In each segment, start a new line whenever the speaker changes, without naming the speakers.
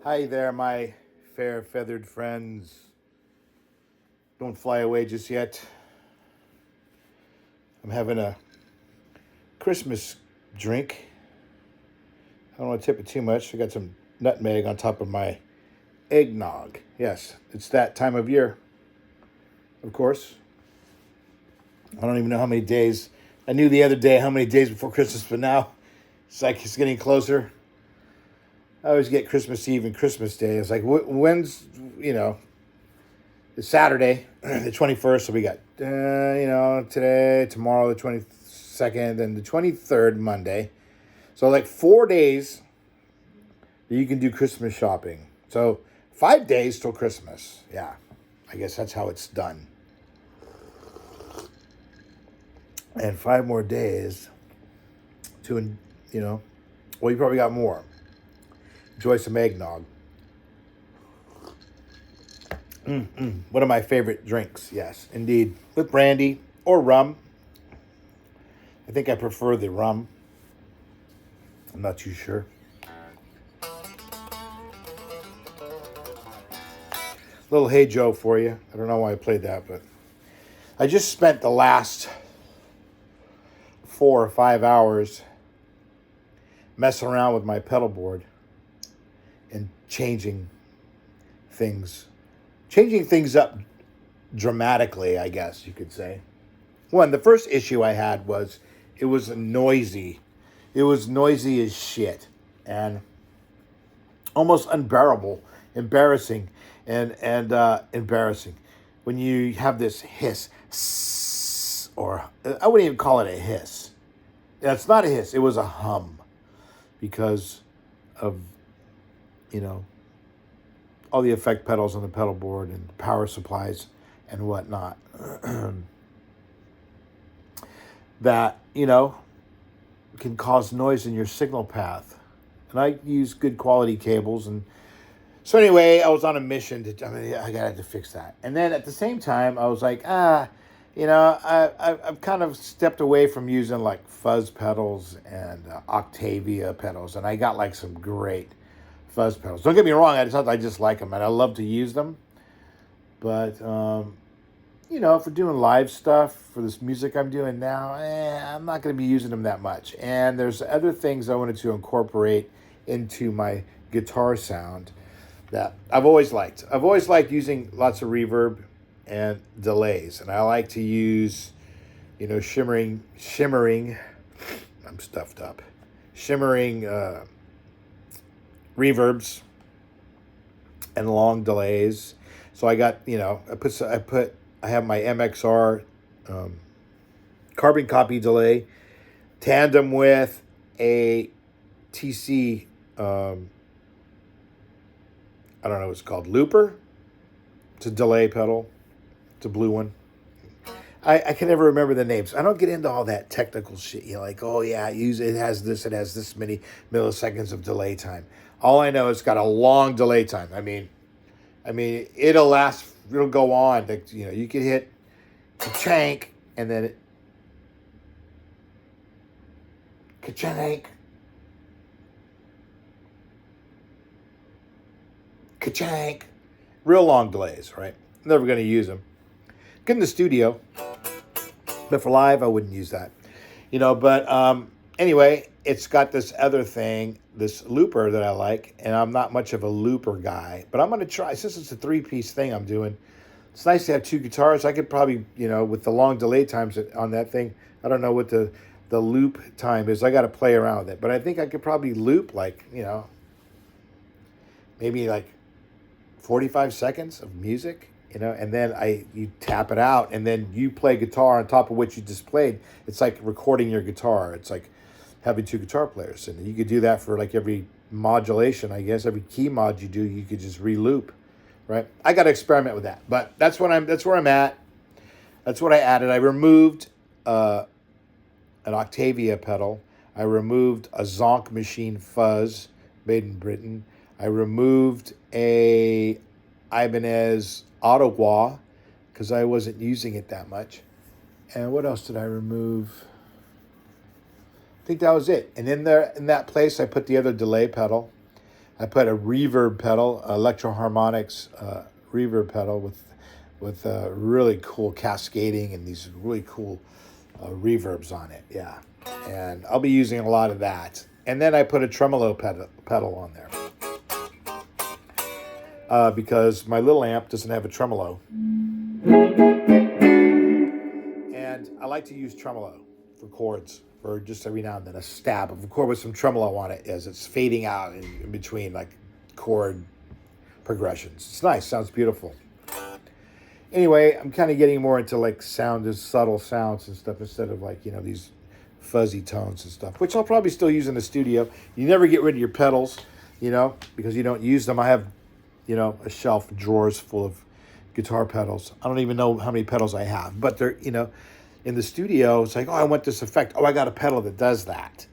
Hi there, my fair feathered friends. Don't fly away just yet. I'm having a Christmas drink. I don't want to tip it too much. I got some nutmeg on top of my eggnog. Yes, it's that time of year, of course. I don't even know how many days. I knew the other day how many days before Christmas, but now it's like it's getting closer. I always get Christmas Eve and Christmas Day. It's like, when's, it's Saturday, the 21st. So we got, today, tomorrow, the 22nd, and the 23rd, Monday. So like 4 days that you can do Christmas shopping. So 5 days till Christmas. Yeah, I guess that's how it's done. And 5 more days to, well, you probably got more. Enjoy some eggnog. One of my favorite drinks, yes, indeed. With brandy or rum. I think I prefer the rum. I'm not too sure. Little Hey Joe for you. I don't know why I played that, but I just spent the last 4 or 5 hours messing around with my pedal board and changing things up dramatically, I guess you could say. One, the first issue I had was it was noisy. It was noisy as shit and almost unbearable, embarrassing, and embarrassing when you have this hiss, or I wouldn't even call it a hiss. It's not a hiss. It was a hum because of all the effect pedals on the pedal board and power supplies and whatnot that, can cause noise in your signal path. And I use good quality cables. And so anyway, I was on a mission I got to fix that. And then at the same time, I was like, I've kind of stepped away from using like fuzz pedals and Octavia pedals. And I got like some great fuzz pedals. Don't get me wrong, I just like them and I love to use them. But, for doing live stuff, for this music I'm doing now, I'm not going to be using them that much. And there's other things I wanted to incorporate into my guitar sound that I've always liked. I've always liked using lots of reverb and delays. And I like to use, shimmering, I'm stuffed up, shimmering reverbs and long delays. So I got, I have my MXR carbon copy delay tandem with a TC, I don't know what it's called, looper. It's a delay pedal. It's a blue one. I can never remember the names. I don't get into all that technical shit. Like, oh yeah, it has this many milliseconds of delay time. All I know is it's got a long delay time. I mean, it'll go on. You could hit ka-chank and then ka-chank, ka-chank, Real long delays, right? Never going to use them. Good in the studio, but for live, I wouldn't use that. But anyway, it's got this other thing, this looper that I like, and I'm not much of a looper guy, but I'm going to try, since it's a 3-piece thing I'm doing, it's nice to have 2 guitars. I could probably, with the long delay times on that thing, I don't know what the loop time is. I got to play around with it, but I think I could probably loop maybe like 45 seconds of music, and then you tap it out, and then you play guitar on top of what you just played. It's like recording your guitar. It's like having 2 guitar players, and you could do that for like every modulation, I guess. Every key mod you do, you could just re-loop, right? I got to experiment with that, but that's where I'm at. That's what I added. I removed an Octavia pedal. I removed a Zonk Machine Fuzz made in Britain. I removed a Ibanez Ottawa because I wasn't using it that much. And what else did I remove? I think that was it. And in that place, I put the other delay pedal. I put a reverb pedal, Electro Harmonics reverb pedal with really cool cascading and these really cool reverbs on it. Yeah, and I'll be using a lot of that. And then I put a tremolo pedal on there because my little amp doesn't have a tremolo. And I like to use tremolo for chords, for just every now and then a stab of a chord with some tremolo on it as it's fading out in between like chord progressions. It's nice, sounds beautiful. Anyway, I'm kind of getting more into like subtle sounds and stuff instead of like, these fuzzy tones and stuff, which I'll probably still use in the studio. You never get rid of your pedals, because you don't use them. I have, a shelf, drawers full of guitar pedals. I don't even know how many pedals I have, but they're, in the studio, it's like, oh, I want this effect. Oh, I got a pedal that does that,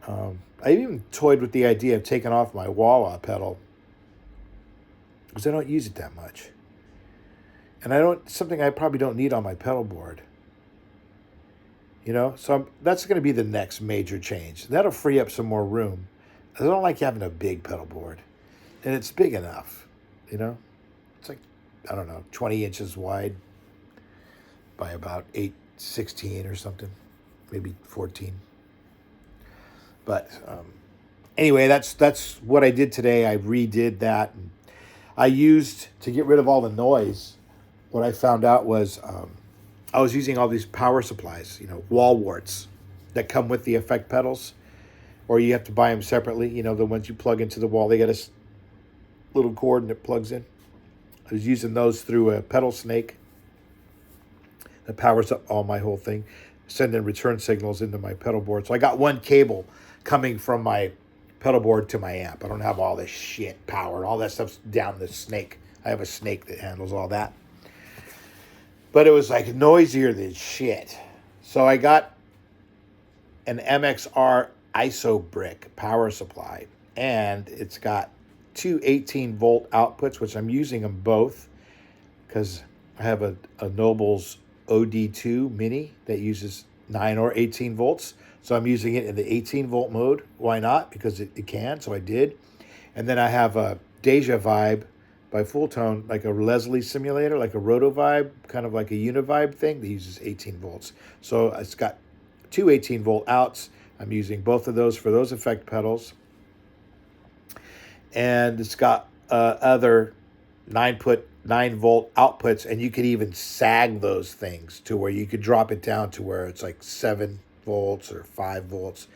I even toyed with the idea of taking off my wah-wah pedal because I don't use it that much. And something I probably don't need on my pedal board. So that's going to be the next major change. That'll free up some more room. I don't like having a big pedal board. And it's big enough, It's like, I don't know, 20 inches wide by about 8/16 or something, maybe 14. But anyway, that's what I did today. I redid that. And I used, to get rid of all the noise, what I found out was I was using all these power supplies, wall warts that come with the effect pedals, or you have to buy them separately. The ones you plug into the wall, they got a little cord and it plugs in. I was using those through a pedal snake that powers up my whole thing, sending return signals into my pedal board. So I got one cable coming from my pedal board to my amp. I don't have all this shit power and all that stuff's down the snake. I have a snake that handles all that. But it was like noisier than shit. So I got an MXR ISO brick power supply, and it's got 2 18-volt outputs, which I'm using them both because I have a Noble's OD2 Mini that uses 9 or 18 volts. So I'm using it in the 18-volt mode. Why not? Because it can, so I did. And then I have a Deja Vibe by Full Tone, like a Leslie simulator, like a Roto Vibe, kind of like a Univibe thing that uses 18 volts. So it's got 2 18-volt outs. I'm using both of those for those effect pedals. And it's got other 9-volt outputs, and you could even sag those things to where you could drop it down to where it's like 7 volts or 5 volts.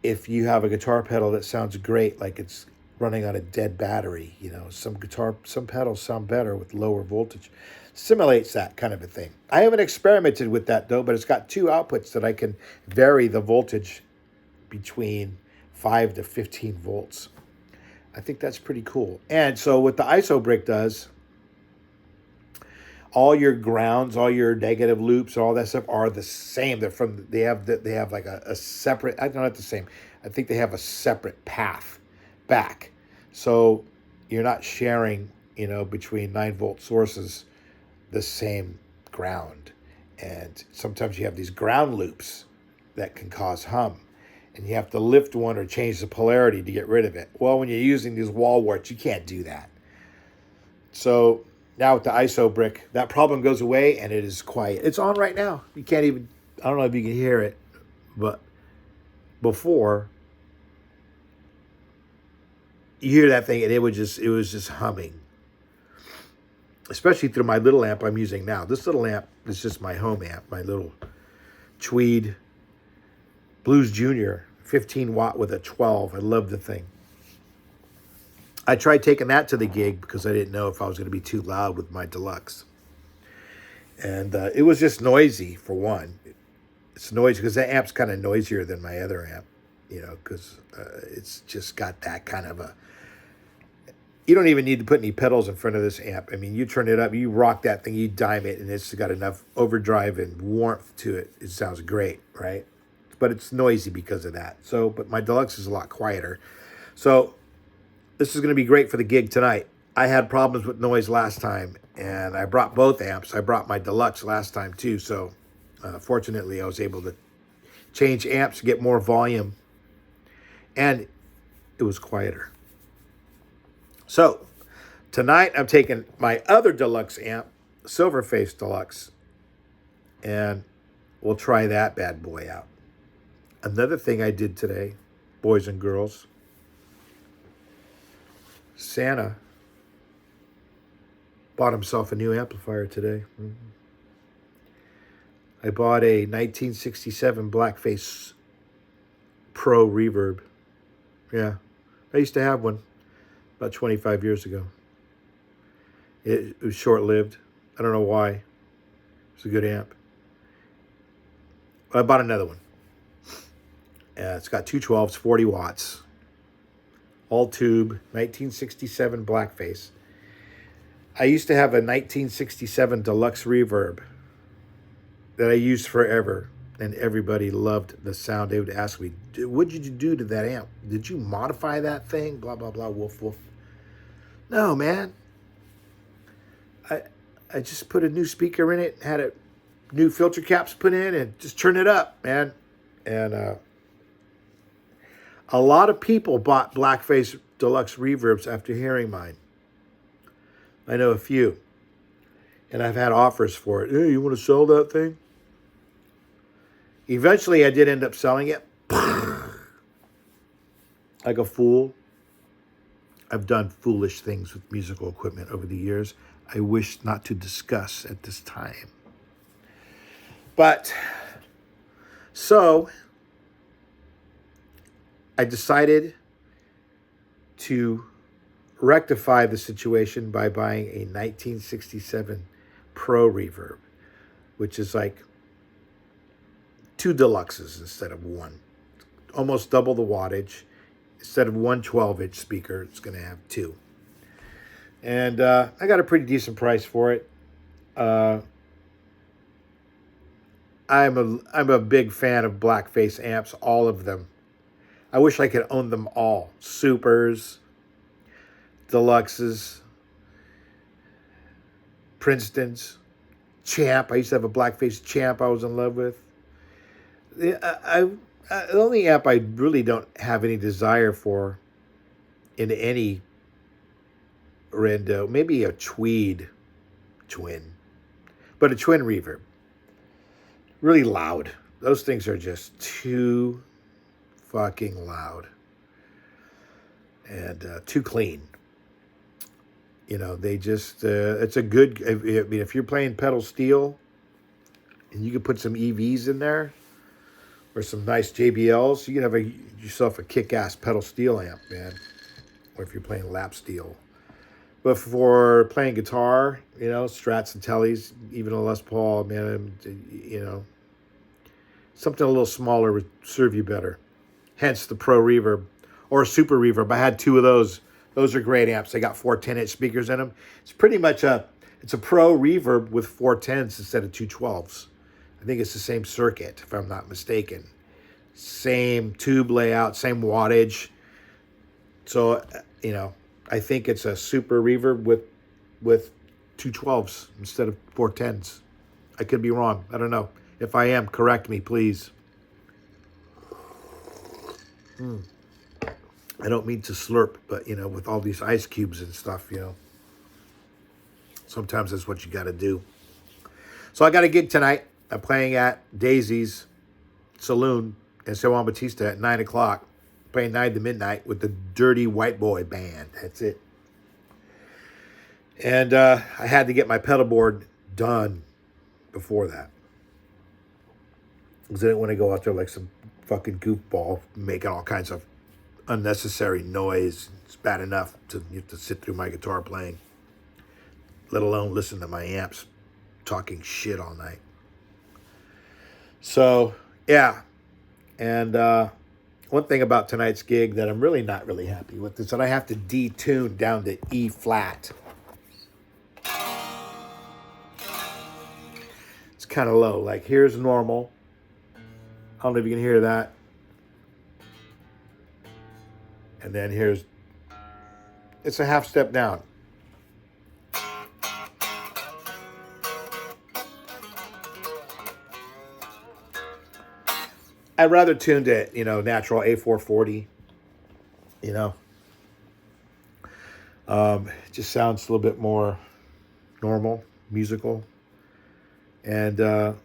If you have a guitar pedal that sounds great, like it's running on a dead battery, some pedals sound better with lower voltage. Simulates that kind of a thing. I haven't experimented with that though, but it's got 2 outputs that I can vary the voltage between 5 to 15 volts. I think that's pretty cool. And so what the ISO brick does, all your grounds, all your negative loops, all that stuff are the same. They have like a separate, I don't know, not the same. I think they have a separate path back. So you're not sharing, between 9-volt sources the same ground. And sometimes you have these ground loops that can cause hum. and you have to lift one or change the polarity to get rid of it. Well, when you're using these wall warts, you can't do that. So now with the ISO brick, that problem goes away and it is quiet. It's on right now. You can't even, I don't know if you can hear it, but before, you hear that thing and it was just humming. Especially through my little amp I'm using now. This little amp is just my home amp, my little Tweed Blues Junior, 15 watt with a 12. I love the thing. I tried taking that to the gig because I didn't know if I was going to be too loud with my deluxe. And it was just noisy, for one. It's noisy because that amp's kind of noisier than my other amp, because it's just got that kind of a... You don't even need to put any pedals in front of this amp. I mean, you turn it up, you rock that thing, you dime it, and it's got enough overdrive and warmth to it. It sounds great, right? But it's noisy because of that. But my deluxe is a lot quieter. So this is going to be great for the gig tonight. I had problems with noise last time, and I brought both amps. I brought my deluxe last time too. So fortunately, I was able to change amps, get more volume, and it was quieter. So tonight I'm taking my other deluxe amp, Silverface Deluxe, and we'll try that bad boy out. Another thing I did today, boys and girls, Santa bought himself a new amplifier today. I bought a 1967 Blackface Pro Reverb. Yeah, I used to have one about 25 years ago. It was short-lived. I don't know why. It's a good amp. I bought another one. It's got two 12s, 40 watts. All tube, 1967 Blackface. I used to have a 1967 Deluxe Reverb that I used forever, and everybody loved the sound. They would ask me, what did you do to that amp? Did you modify that thing? Blah, blah, blah, woof, woof. No, man. I just put a new speaker in it, had a new filter caps put in, and just turned it up, man. And a lot of people bought Blackface Deluxe Reverbs after hearing mine. I know a few. And I've had offers for it. Hey, you want to sell that thing? Eventually, I did end up selling it. Like a fool. I've done foolish things with musical equipment over the years. I wish not to discuss at this time. But, so, I decided to rectify the situation by buying a 1967 Pro Reverb, which is like two deluxes instead of one. Almost double the wattage. Instead of one 12-inch speaker, it's going to have two. And I got a pretty decent price for it. I'm a big fan of Blackface amps, all of them. I wish I could own them all. Supers, Deluxes, Princetons, Champ. I used to have a Blackface Champ I was in love with. The only amp I really don't have any desire for in any rendo, maybe a Tweed Twin, but a Twin Reverb. Really loud. Those things are just too fucking loud and too clean. They just, it's a good, if you're playing pedal steel and you can put some EVs in there or some nice JBLs, you can have yourself a kick-ass pedal steel amp, man. Or if you're playing lap steel. But for playing guitar, Strats and Tellys, even a Les Paul, man, something a little smaller would serve you better. Hence the Pro Reverb or Super Reverb. I had two of those. Those are great amps. They got 4 10-inch speakers in them. It's pretty much it's a Pro Reverb with 4 10s instead of 2 12s. I think it's the same circuit, if I'm not mistaken. Same tube layout, same wattage. So, I think it's a Super Reverb with 2 12s instead of 4 10s. I could be wrong. I don't know. If I am, correct me, please. I don't mean to slurp, but, with all these ice cubes and stuff, sometimes that's what you got to do. So I got a gig tonight. I'm playing at Daisy's Saloon in San Juan Bautista at 9 o'clock. Playing 9 to midnight with the Dirty White Boy Band. That's it. And I had to get my pedal board done before that. Because I didn't want to go out there like some fucking goofball making all kinds of unnecessary noise. It's bad enough to sit through my guitar playing, let alone listen to my amps talking shit all night. So, yeah. And one thing about tonight's gig that I'm really not really happy with is that I have to detune down to E flat. It's kind of low. Like, here's normal. I don't know if you can hear that. And then it's a half step down. I'd rather tune to, natural A440, It just sounds a little bit more normal, musical. And the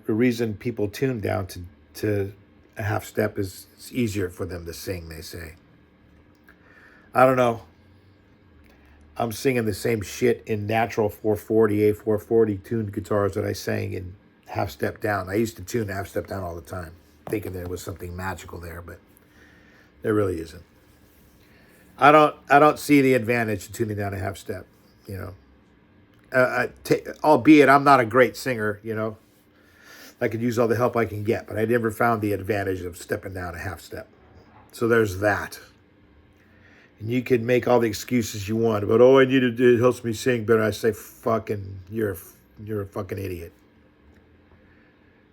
reason people tune down to a half step is it's easier for them to sing, they say. I don't know. I'm singing the same shit in natural 440, A440 tuned guitars that I sang in half step down. I used to tune half step down all the time, thinking there was something magical there, but there really isn't. I don't see the advantage of tuning down a half step, albeit I'm not a great singer, I could use all the help I can get, but I never found the advantage of stepping down a half step. So there's that. And you can make all the excuses you want, but I need it helps me sing better. I say, fucking, you're a fucking idiot.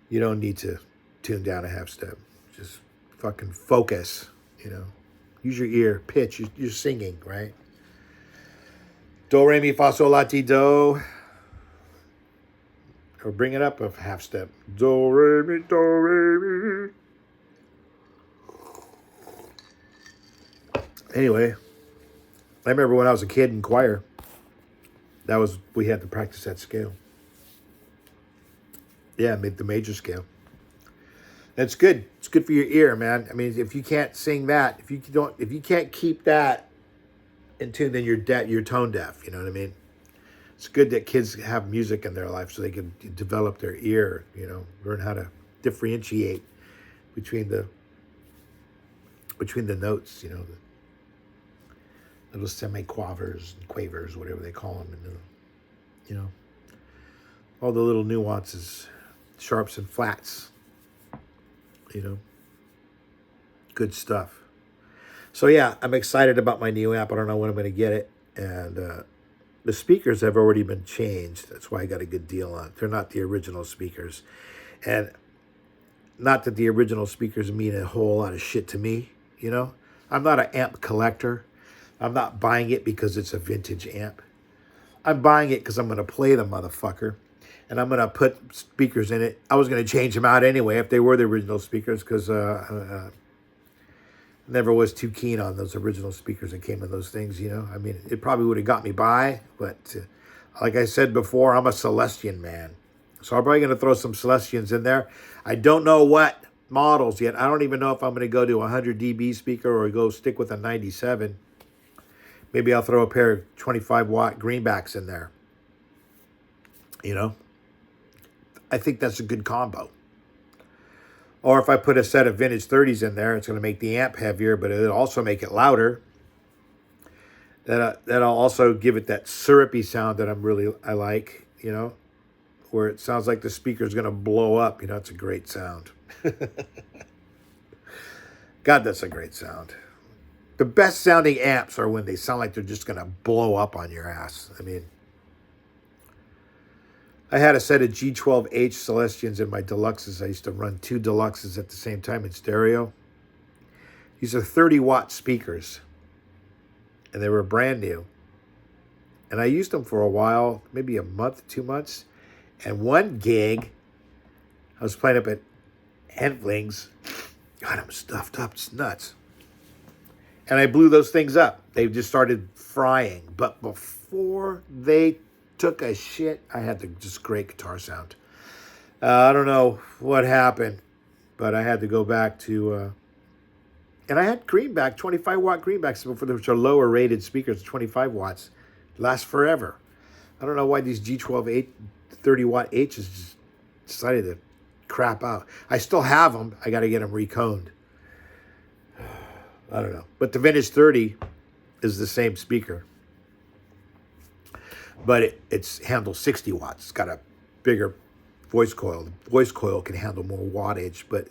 You don't need to tune down a half step. Just fucking focus, Use your ear, pitch. You're singing, right? Do, re, mi, fa, sol, la, ti, do. Or bring it up a half step. Do, re, mi, do, re, mi. Anyway, I remember when I was a kid in choir, we had to practice that scale. Yeah, the major scale. It's good. It's good for your ear, man. I mean, if you can't sing that, if you can't keep that in tune, then you're tone deaf. You know what I mean? It's good that kids have music in their life so they can develop their ear. Learn how to differentiate between the notes. The little semi-quavers and quavers, whatever they call them, and all the little nuances, sharps and flats. Good stuff. So yeah, I'm excited about my new amp. I don't know when I'm going to get it. And the speakers have already been changed. That's why I got a good deal on it. They're not the original speakers. And not that the original speakers mean a whole lot of shit to me, I'm not an amp collector. I'm not buying it because it's a vintage amp. I'm buying it because I'm going to play the motherfucker. And I'm going to put speakers in it. I was going to change them out anyway if they were the original speakers because never was too keen on those original speakers that came in those things, I mean, it probably would have got me by, but like I said before, I'm a Celestion man. So I'm probably going to throw some Celestions in there. I don't know what models yet. I don't even know if I'm going to go to a 100 dB speaker or go stick with a 97. Maybe I'll throw a pair of 25 watt greenbacks in there. I think that's a good combo. Or if I put a set of vintage 30s in there, it's going to make the amp heavier, but it'll also make it louder. That'll also give it that syrupy sound that I like, where it sounds like the speaker's going to blow up. It's a great sound. God, that's a great sound. The best sounding amps are when they sound like they're just going to blow up on your ass. I mean, I had a set of G12H Celestions in my Deluxes. I used to run 2 Deluxes at the same time in stereo. These are 30 watt speakers. And they were brand new. And I used them for a while, maybe a month, 2 months. And one gig, I was playing up at Henfling's. God, I'm stuffed up. It's nuts. And I blew those things up. They just started frying. But before they took a shit, I had the just great guitar sound. I don't know what happened, but I had to go back to... and I had greenback, 25-watt greenbacks before, which are lower rated speakers, 25 watts. Last forever. I don't know why these G12 30-watt H's just decided to crap out. I still have them. I got to get them reconed. I don't know. But the Vintage 30 is the same speaker. But it's handles 60 watts. It's got a bigger voice coil. The voice coil can handle more wattage, but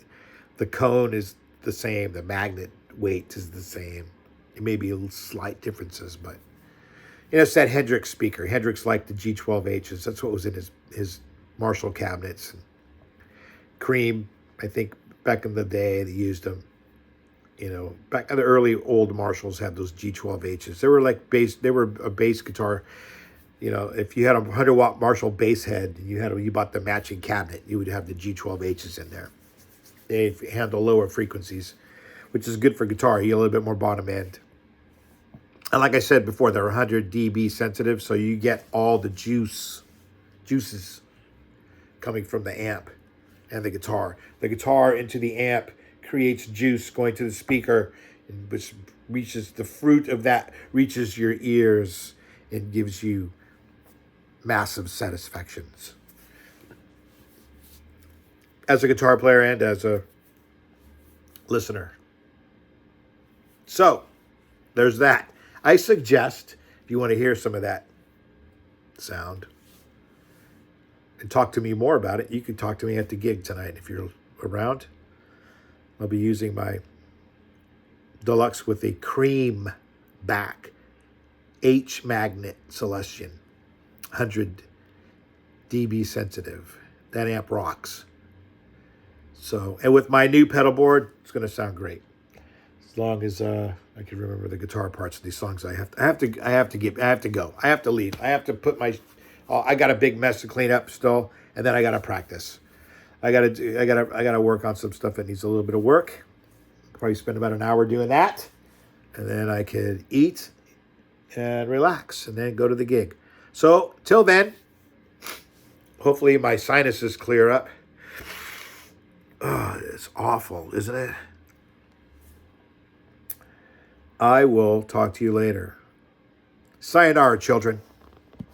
the cone is the same. The magnet weight is the same. It may be slight differences, but it's that Hendrix speaker. Hendrix liked the G12Hs. That's what was in his Marshall cabinets. Cream, I think back in the day they used them. Back in the early old Marshalls had those G12Hs. They were like bass. They were a bass guitar. If you had a 100-watt Marshall bass head and you bought the matching cabinet, you would have the G12Hs in there. They handle lower frequencies, which is good for guitar. You get a little bit more bottom end. And like I said before, they're 100 dB sensitive, so you get all the juices coming from the amp and the guitar. The guitar into the amp creates juice going to the speaker, which reaches the fruit of that, reaches your ears and gives you massive satisfactions as a guitar player and as a listener. So there's that. I suggest, if you want to hear some of that sound and talk to me more about it, you can talk to me at the gig tonight if you're around. I'll be using my Deluxe with a cream back H magnet Celestion, 100 dB sensitive. That amp rocks. So, and with my new pedal board, it's going to sound great. As long as I can remember the guitar parts of these songs, I have to go. I have to leave. I have to put my. I got a big mess to clean up still, and then I got to practice. I gotta work on some stuff that needs a little bit of work. Probably spend about an hour doing that, and then I could eat and relax, and then go to the gig. So till then, hopefully my sinuses clear up. Oh, it's awful, isn't it? I will talk to you later. Sayonara, children.